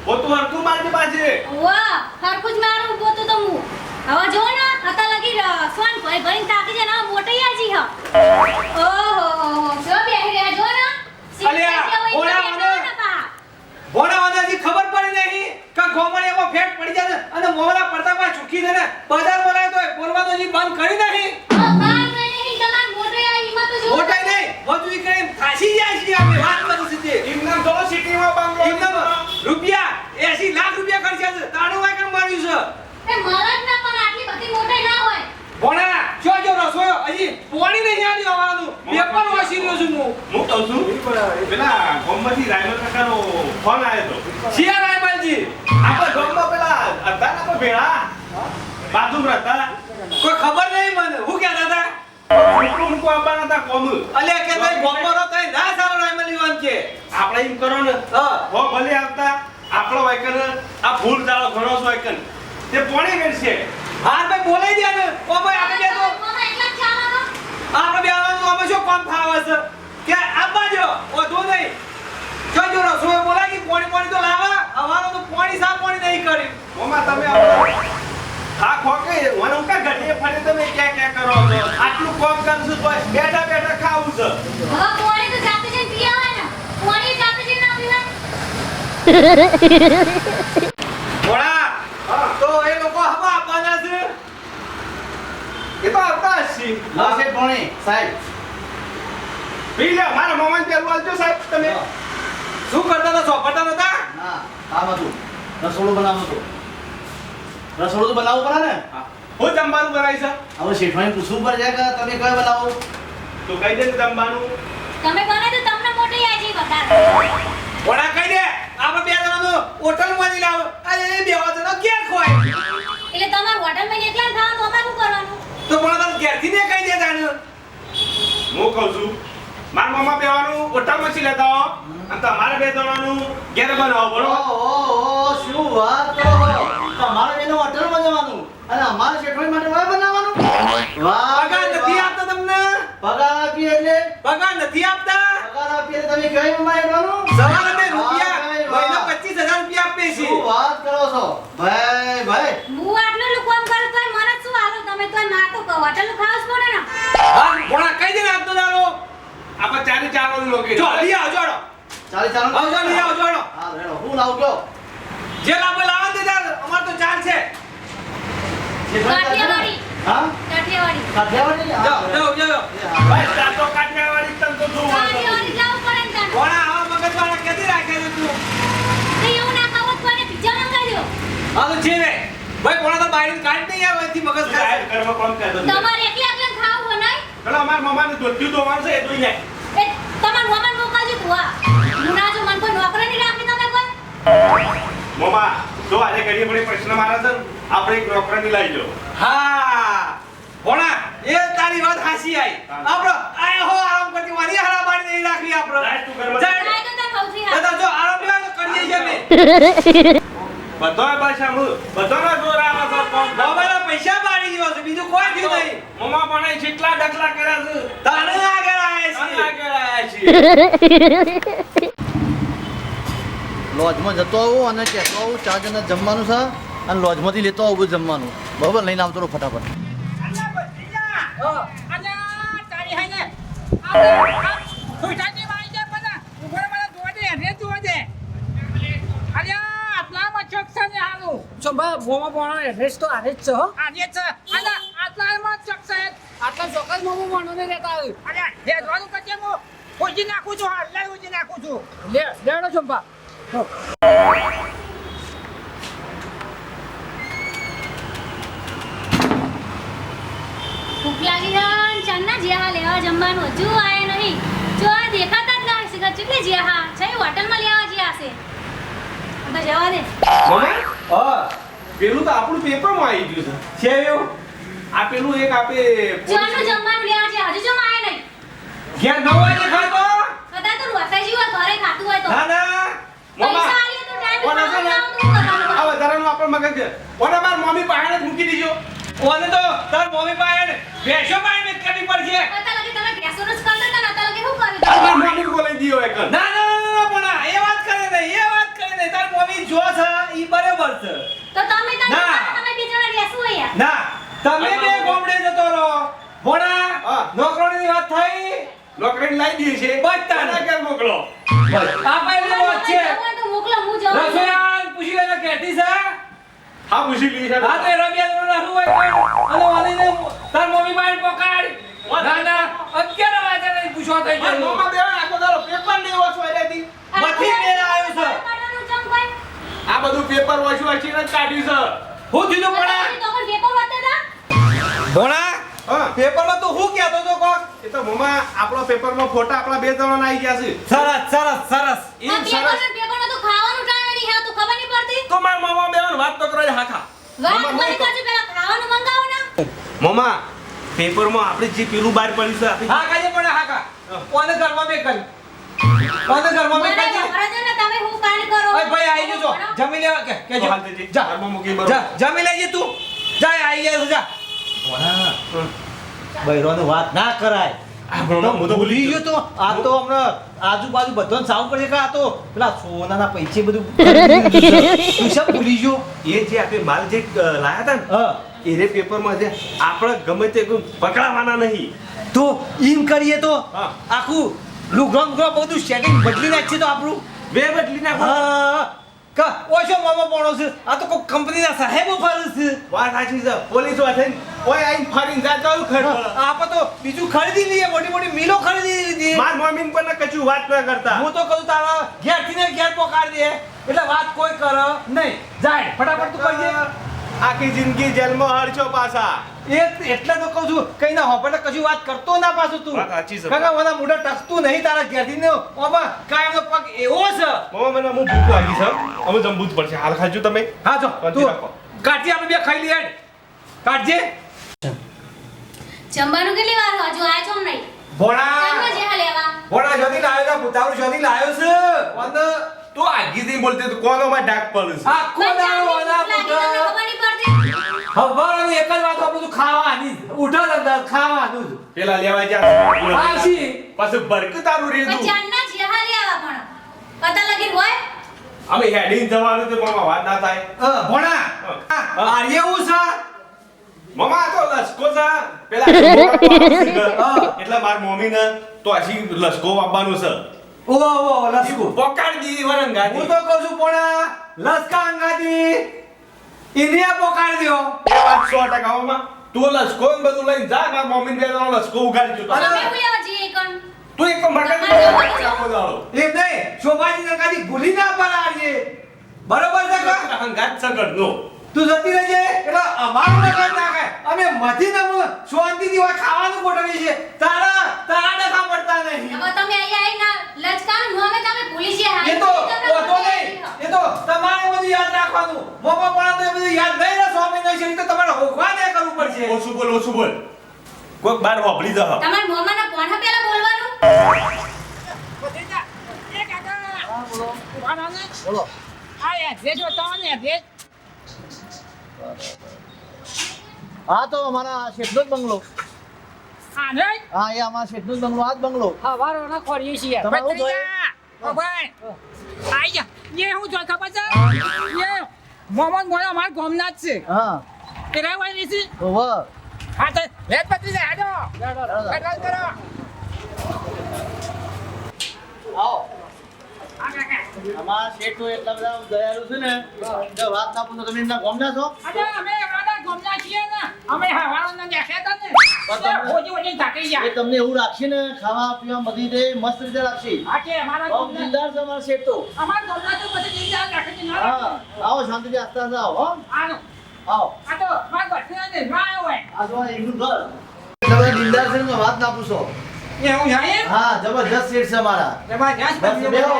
ઓ તું હરકું મારજે પાછે. વાહ હરખું જ મારું ઊભો તો હું હવે જો ને હતા લગી સોન ભાઈ ભરીને તાકી છે ને મોટી આજી હ ઓહો જો બેહી રહ્યા જો ને અલ્યા, ભોળા વાનાજી ખબર પડી નહીં કે ગોમણ એવો ફેટ પડી જાય ને અને મોવરા પડતા પા ચૂકી દે ને બજાર બોલાય તો બોલવાનો જી બંધ કરી નહીં. મોટાઈ નહીં વધુ કરીને ફાસી જાય છે આપણે વાત કરું છું તે ઇમનામ તો સિટીમાં બંગલો. એમના રૂપિયા 80 લાખ રૂપિયા ખર્ચ્યા છે તાણું વાય કેમ માર્યું છે ભોળા જો જો રસોયો હજી પોણી નહીં આવ્યું આવવાનું પેપર વાસી રહ્યો છું હું કહું છું પેલા ગોમમાંથી રાયમલ કાકાનો ફોન આવ્યો તો. શિયા રાયમલજી આપણે ગોમમાં પેલા હતા ને કોઈ ભેળા બાજુમાં હતા. કોઈ ખબર નહીં મને હું કહેતા હતા મૂકવા આવવાના હતા કોમ. અલ્યા કે ભાઈ ગોમરો તઈ ના સારો રાયમલની વાત કે આપણે એમ કરો ને હો ભલે આવતા આપણો વાયકન આ ફૂલ દાડો ઘણો છે વાયકન તે પોણી વેરશે. હા ભાઈ બોલાઈ દે ને ઓ ભાઈ આપણે બે તો આપણે બે આવવાનું અમે શું કામ ખાવા છે કે આપવા જો ઓધો નહીં જો જો રસોઈ બોલા કે પાણી તો લાવા હવાનો તો પાણી સા પાણી નહીં કરી ઓમાં તમે આપણે આ ખોકે વનો કા ઘડીએ ફરે તમે ક્યાં કરો છો. આટલું કામ કરું છું તો બેઠા બેઠા ખાવું છે. બોલા તો એ લોકો હવા આપવાના છે એ તો આવતા હશે. ના છે કોણી સાહેબ પી લે મારા મોમાન પેલું આલજો સાહેબ તમે. શું કરતા હતા સોપટા નતા ના કામ હતું રસોડું બનાવવું હતું રસોડું તો બનાવવું પડે ને હું જમવાનું બનાવી છે હવે શેઠવાને પૂછવું પડે છે કે તમે કઈ બનાવો તો કહી દે ને જમવાનું. તમે બને તો તમને મોટી આજી બતા બોલા કહી દે આપણે બે જણાનો હોટલ માંથી લાવ અરે એ બે જણા ક્યાં ખોય એટલે તમાર હોટલમાં એકલા ખાવા તો અમાર શું કરવાનું તો બોલા તને ઘેરથી ને કહી દે તાને હું કહું છું મારા મામા બેવાનું હોટલમાં થી લેતા હો અને તમારે બે જણાનું ઘેર બનાવો બરોબર. ઓહો શું વાત કરો તમારે બેનો હોટલમાં જવાનું અને અમારે શેઠવાઈ માટે વાય બનાવવાનું વાહ પગાર નથી આપતા તમને પગાર આપીએ એટલે પગાર નથી આપતા પગાર આપીએ એટલે તમે કઈ માં હેડવાનું સવારે બે રૂપિયા મહિનો 25000 રૂપિયા આપે છે શું વાત કરો છો ભાઈ ભાઈ હું આટલું લુકામ કરું તોય મને જ શું આલો તમે તોય માર તો હોટલનું ખાવસ પડે ને હા બોલા કહી દે ને આપતો દારો આપણે ચારે ચારવાનું લોકો જો લઈ આવ જોડો ચાલી ચાલો આવજો લઈ આવ જોડો હા રેડો હું લાવજો જે લાવે લાવા દે તાર અમાર તો ચાર છે કાઠિયાવાડી હા કાઠિયાવાડી કાઠિયાવાડી જાઓ જાઓ જાઓ ભાઈ ચાતો કાઠિયાવાડી તમ તો શું વાંધો કાઠિયાવાડી જાવ પડે ને તને બોલા આવા મગજ વાળા કેદી રાખે છે તું તો એવું ના ખાવો તો કોઈને પિઝા મંગાવી દો હા તો છે રે ભાઈ બોલા તો બાઈન કાઢ નહીં આવે એથી મગજ સાહેબ ખાય ઘરમાં કોમ કરતો નથી. તમારે એકલા એકલા ખાવું હોય નહીં પેલા અમારા મામાને દોધ્યું ધોવાનું છે એ ધોઈ જાય. એ તમાર મમન મોકલજો તું આ હું ના જો મન કોઈ નોકરી નહીં રાખી તમે કોઈ મોમા જો આજે ઘડીએ ઘડીએ પ્રશ્ન મારે છે ને, આપણે એક નોકરાની લાવી દો. હા બોલા એ તારી વાત હાસી આઈ આપણો આય હો આરામ કરતી વારી હરા બાડી નહીં રાખી આપણો જાય તું ઘરમાં. જાય. ખાય તો તને ખવથી હા દાદા જો આરામ લેવા તો કરીએ છીએ અમે બધાય પાછા બધાના જોર આવે છે કોમ. મોબાઈલ પૈસા બાળી ગયો છે બીજું કોઈ થયું નહીં મોમા પણ જેટલા ડખલા કર્યા છે તારે આગળ આયા છે આગળ આયા છીએ. લોજમાં જતો આવું અને કહેતો આવું ચાર જણા જમવાનું છે અને લોજમાંથી લેતો આવું બધું જમવાનું બરોબર લઈને આવતો રહો ફટાફટ ભૂખ લાગી છે ને ચાંદના જ્યાં લેવા જમવાનું હજુ આયા નહીં જો આ દેખાતા જ ના હશે કેટલી જ્યાં હા છે હોટલમાં લેવા જ્યાં હશે તો જવા દે મોમા હા પેલું તો આપણું પેપરમાં આવી ગયું છે. છે એવું આ પેલું એક આપે ચાનું જમવાનું લેવા છે હજુ જમ આયા નહીં ઘેર ન હોય ને ખાતો કદાચ તો રોતાજી હોય ઘરે ખાતું હોય તો ના ના મોમા પૈસા આલીએ તો ટાઈમે કોને છે ને? ખાવાનું આ વધારાનું આપણે મગજ છે. કોને માર મમ્મી પાહે જ મૂકી દીજો. ઓને તો તાર મમ્મી પાસે બેસો પાસે કરવી પડશે અત્યારે લગી તમે ગેસોનું જ કરતા હતા ને અત્યારે લગી શું કર્યું માર મમ્મી બોલાઈ દીયો એક. ના ના ચો છે ઈ બરાબર છે. તો તમે ના. તમે બે જણા રહેશું અહીંયા. ના તમે બે ગોમડે જતો રહો. ભોણા હા. નોકરોની વાત થઈ. નોકરી લાવી દી છે બસ તાને. એના ઘેર મોકલો આ પહેલી વાત છે. તમે તો મોકલો હું જાઉં છું. રસોઈયા પૂછી લેજો કેટી છે. હા પૂછી લી છે હા તો એ રબિયાનું રહું હોય પણ અને વાલીને તાર મમ્મી બાઈ પકડ. ના ના 11 વાગે નહીં પૂછવા થઈ મારા ગયું. મોમાં બેવા આખો દાડો પેપર નહીં વાંચવા રહેતી. મથી મેળ આવ્યો છે. પાડવાનું ચમ કોઈ? આ બધું પેપર વાંચવા છે ને કાઢ્યું છે હું થયું તમે ભોણા? તો પણ પેપર વાંચતા હતા? ભોણા હા પેપરમાં તું શું કહેતો તો કોક? એ તો મોમાં આપણો પેપરમાં ફોટા આપણા બે જણાના આવી ગયા છે સરસ સરસ સરસ. એમ આ સરસ પેપરમાં તો ખાવાનું ટાણવાની હે તો ખબર નહીં પડતી. તો મારા મોમાં બેવાનું વાત તો કરો હાખા વાત મોમાં કરી કરજો પેલા ખાવાનું મંગાવો ને. મોમાં પેપરમાં આપણે જે પેલું બહાર પડ્યું છે આપણે હા કાજે પણ હા કા કોને ઘરમાં બે કરી કોને ઘરમાં બે મને કરી ખબર જ ને તમે હું કાંડ કરો. ઓય ભાઈ આવી જજો જમી લેવા કે તો કેજો હાલ દેજે. જા ઘરમાં મૂકી જા બરોબર જમી લેજે તું જા આવી જાય જા બૈરોને વાત ના કરાય આ ભણો હું તો ભૂલી ગયો તો આ તો હમણાં આજુબાજુ બધાને સાવ પડે કે આ તો પેલા સોનાના પૈસે બધું તું સબ ભૂલી ગયો એ જે આપણે માલ જે લાયા હતા ને હા એ રે પેપરમાં છે આપણે ગમે તે કોઈ પકડાવાના નહીં તો એમ કરીએ તો હા. આખું લુગડો બધું સેટિંગ બદલી નાખીએ તો આપણું બે બદલી નાખો હા કા ઓછો મામા પોણો છે આ તો કોઈ કંપનીના સાહેબો ફરે છે વાત સાચી છે પોલીસ વાળા થઈને ઓય આઈને ફરીને જા ચાલુ ખડ આપણે તો બીજું ખરીદી લઈએ મોટી મોટી મિલો ખરીદી લીધી માર મમ્મીને પણ કશું વાત ના કરતા હું તો કહું તારા ઘેરથી ને ઘેર પોકાડી દે એટલે વાત કોઈ કર નહીં જાય ફટાફટ તું કરજે આખી જિંદગી જેલમાં હરશો પાછા એટલે તો કહું છું કઈ ના હોપડે કશું વાત કરતો ના પાછું તું વાત સાચી છે. કાકા મને મોઢા ટકતું નહીં તારા ઘેરથી ને ઓમાં કાયમનો પગ એવો છે મમ્મા મને હું ભૂખ લાગી છે અમે જમવું જ પડશે હાલ ખાજો તમે હા જો શાંતિ તું રાખો. કાઢજે આપણે બે ખાઈ લઈએ કાઢજે જમવાનું કેટલી વાર હજુ આયા છો નહીં? ભોણા ચાલો જે હા લેવા. ભોણા જોતી લાવ્યો છે પુતાવરું જોતી લાવ્યો છે અને તું આગી થી બોલતી તો કોનો માં ડાક પડે છે આખો પણ દાડો ચાંદની વાલા ભૂખ લાગી તમને ખબર નહીં પડતી? હવારની એક જ વાત આપણું તો ખાવાની ઉઠો ને ખાવાનું જ પેલા લેવા જા આશી. પાછું બરક તારું પણ રેદું ચાંદના જે હા લેવા પણ. પતા લગીન હોય? અમે હેડીને જવાનું તો મમ્મા વાત ના થાય ભોણા આર્ય એવું છે મમ્મા આ તો લસકો છે પેલા મોટા તો આવશે ને. એટલે માર મમ્મી ને તો આશી લસકો આપવાનું છે ઓવો ઓવો લસકુ પોકાડ દી વરંગાતી હું તો કહું છું ભોણા લસકા અંગાતી ઇન્ડિયા પોકાડ દ્યો એ વાત 100% મમ્મા તું લસકો ને બધું લઈને જા માર મમ્મી ને બે લસકો ઉગાડી જો અરે. તમે હું લેવા જઈએ કણ? તું એક મટન ચાખો દાડો એમ નહીં શોભાજી અંગાતી ભૂલી ના પડાડીએ બરોબર છે કા હંગાત સગડ નો તું જતી રહેજે એટલે અમારું નકર નાખે અમે મથી ને શાંતિથી હોય ખાવાનું ગોઠવીએ છીએ તારા ડખા પડતા નહીં હવે તમે અહીંયા આવીને લચકાનું મોમે તમે ભૂલી ગયા. એ તો હોતો નહીં એ તો તમારે બધું યાદ રાખવાનું મોમો પણ તો એ બધું યાદ નહીં રહે સ્વામી નહીં છે એ તો તમારે હોગવા દે કરવું પડશે ઓછું બોલ કોઈક બાર વાપરી જા તમારા મોમાના પોણા પેલા બોલવાનું. બોલો હા તો અમારા શેઠનો જ બંગલો હા એ અમારા શેઠનો જ બંગલો આ જ બંગલો તમારે શું જોઈએ? મોહમ્મદ મોડા અમારા ગામના જ છે હા એ રહેવાની છે ઓવર હા તો લેટ પતી જાય હાજો કટવાલ કરો આવો અમારા શેઠ તો એટલા બધા દયાળુ છે ને કે વાત ના પૂછો તમે એમના ગામના છો આજે અમે અમારા ગામના છીએ ને અમે હવાના દેખ્યા હતા ને પણ હોજી હોજી થાકી એ ગયા તમને એવું રાખશે ને ખાવા પીવા બધી રીતે મસ્ત રીતે રાખશે આ કે અમારા બહુ ગામના દિલદાર છે અમારા શેઠ તો અમારા ગામના તો બધી ચિંતા રાખે છે ના હા આવો શાંતિથી આસ્તે આસ્તે આવો હો આનો આવો આ તો મારા ઘરના ને ના હોય આ જો એમનું ઘર તમે દિલદાર છે ને વાત ના પૂછો એવું જાય હા જબરજસ્ત શેઠ છે અમારા જબરજસ્ત બસ બેહો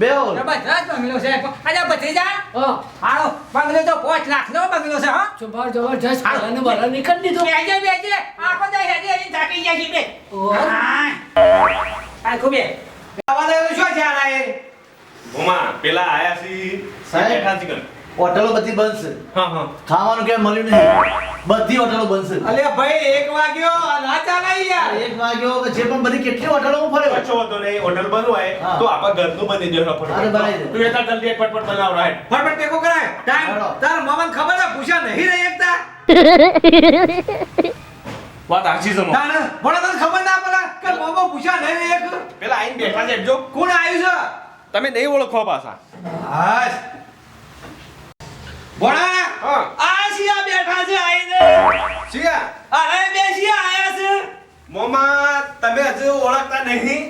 બેહો જબરજસ્ત બંગલો છે અરે ભત્રીજા હાલો બંગલો તો 5 લાખનો બંગલો છે હા જબરજસ્ત બરાને બરા નીકળ દીધો બેજે આખો દે હેજે અહીં થાકી ગયા છે બે આ ખૂબે આવા દે શું ચાલ આય મમ્મા પેલા આયા સી સાહેબ. બેઠા છે કણ. હોટલો બધી બંધ છે. હા હા ખાવાનું ક્યાંય મળ્યું નહીં. બધી હોટલો બંધ છે. અલે ભાઈ 1 વાગ્યો આ ના ચાલે યાર. 1 વાગ્યો કે જે પણ બધી કેટલી હોટલોમાં ફર્યો. કશો વાંધો નહીં હોટલ બંધ હોય હા. તો આપણે ઘરનું બની દેવું અરે બનાવી દે. તું એતા જલ્દી એક ફટફટ બનાવ રાઈટ ફટફટ ટેકો કરાય ટાઈમ હેડો. તાર મામાને ખબર છે પૂછા નહીં રહી એકતા વાત આછી જમો તાણ ભણા તને ખબર ના પડે કે મામા પૂછા નહીં રહી એક પેલા આઈને બેઠા છે જો કોણ આવ્યું તમે નહીં ઓળખો પાછા છે હાશ ભણા હા આ સિયા બેઠા છે આઈને શિયા અરે બે સિયા આયા છે મોમા તમે હજુ ઓળખતા નહીં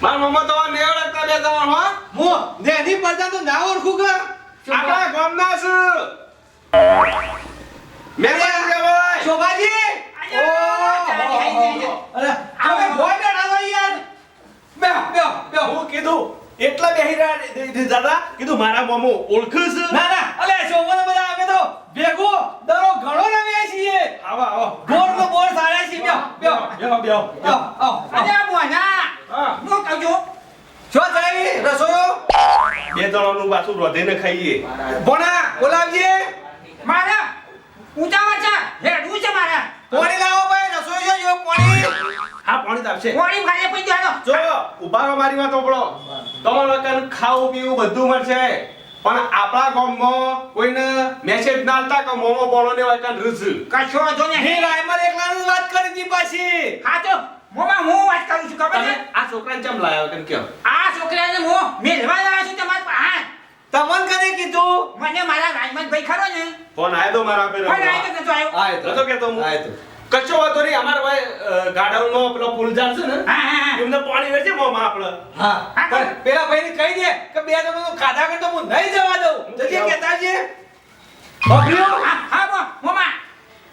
મારા મોમા તો નહીં ઓળખતા બે જણ હો મો દેની પડતા તો ના ઓળખું કે આપણા ગામના છે મહેમાન કહેવાય શોભાજી ઓ અરે હવે ભોય બેઠા છો યાર બે બે બે હું કીધું એટલા બેહી રહ્યા દાદા કીધું મારા મોમો ઓળખે છે ના ના અલે શોભાને બધા અમે તો ભેગો દરો ઘણો રમ્યા છીએ આવો આવો બોર નો બોર સારા છીએ બે બે બેહો બેહો આવ અરે બોના હા હું કહું છું છો થઈ રસોયો બે જણાનું પાછું રોધીને ખાઈએ ભણા બોલાવજે મારા ઉતાવળ છે હેડવું છે મારા પાણી લાવો ભાઈ રસોઈ જો પાણી હા પાણી તાપશે કોણી ભાઈ પી જવાનો જો ઉભા રહો મારી વાત ઓપડો તમારા લોકોને ખાવું પીવું બધું મળશે પણ આપણા ગામમાં કોઈને મેસેજ ના આલતા કે મોમો બોલો ને હોય કાન રૂસ કશો વાંધો હે નહીં રાયમલ એકલાની વાત કરી દી પાછી હા તો મોમાં હું વાત કરું છું ખબર તમે છે આ છોકરાને કેમ લાવ્યો કેમ કયો આ છોકરાને હું મેલવા લાવ્યો છું તમારા પાસે તમન કને કીધું મને મારા રાયમનભાઈ ખરો ને ફોન આયો તો મારા પણ પેલા આ તો નતો આવ્યો આયો તો કેતો હું આયો તો. કચ્ચો વાતો નહીં અમાર ભાઈ ગાર્ડનનો પેલો ફૂલ ઝાડ છે ને હા હા હા એમને પાણી વેચે મોમાં આપણે હા હા, પણ પેલા ભાઈને કહી દે કે બે જણનો ખાધા કરતો હું નહીં જવા દઉં જજે કહેતા છે બબલ્યો હા મોમાં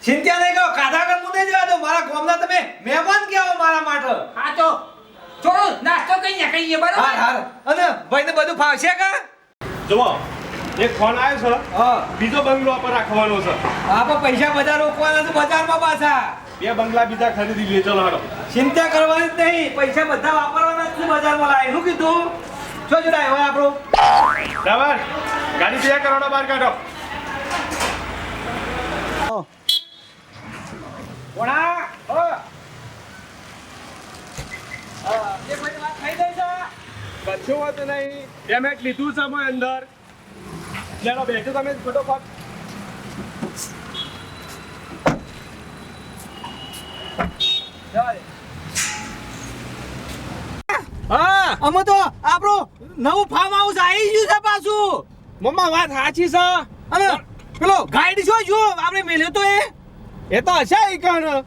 ચિંતા નહીં કરો ખાધા કર હું નહીં જવા દઉં મારા ગામના તમે મહેમાન કેવો મારા માટે હા તો થોડો નાસ્તો કઈ ને કહીએ બરોબર હાર હાર અને ભાઈને બધું ફાવશે કા જુઓ એક ફોન આવ્યો છે હા બીજો બંગલો પર રાખવાનો છે આપણે પૈસા બધા રોકવાના છે બજારમાં પાછા બે બંગલા બીજા ખરીદી લે ચલો હાલો ચિંતા કરવાની જ નહીં પૈસા બધા વાપરવાના જ છે બજારમાં લાય શું કીધું શું જોડાય હવે આપણું બરાબર ગાડી 2 કરોડ બહાર કાઢો ભણા એ બધી વાત થઈ ગઈ છે કચ્છો વાત નહીં પેમેન્ટ લીધું છે મેં અંદર લેલો બેઠો તમે ફટોફટ હા અમે તો આપણું નવું ફાર્મ હાઉસ આવી ગયું છે પાછું મમ્મા વાત સાચી છે અને પેલો ગાઈડ છો જો આપણે મેલ્યો તો એ તો હશે ઈ કણ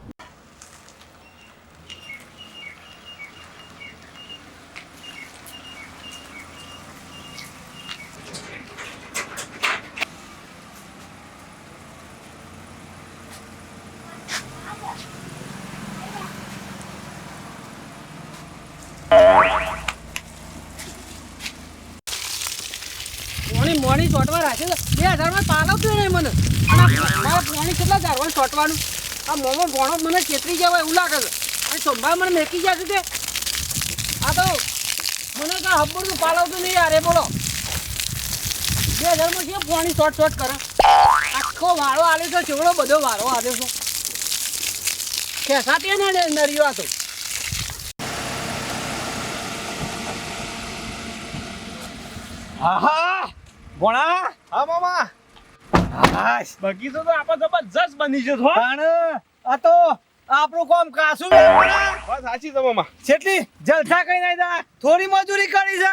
મોણી ચોટવા રાખે છે 2000 માં પાલવતું નહીં મને અને મારા પોણી કેટલા ધારવાનું ચોટવાનું આ મોમો ભોણો મને ચેતરી જવાય એવું લાગે છે અને સંભાળ મને મેકી જશે તે આ તો મને કાંઈ હબ્બરનું પાલવતું નહીં યાર એ બોલો 2000 માં કેમ પોણી શોર્ટ કરે આખો વાળો આલ્યો છે ચેવડો બધો વાળો આલ્યો છે ખેસાતી ને નર્યો આ તો આહા ભણા હા મામા હાશ બગીચો તો આપણે જબરજસ્ત બની છે હો પણ આ તો આપણું કામ કાસું ભણા વાત સાચી છે મામા કેટલી જલસા કઈ નહીં થોડી મજૂરી કરી છે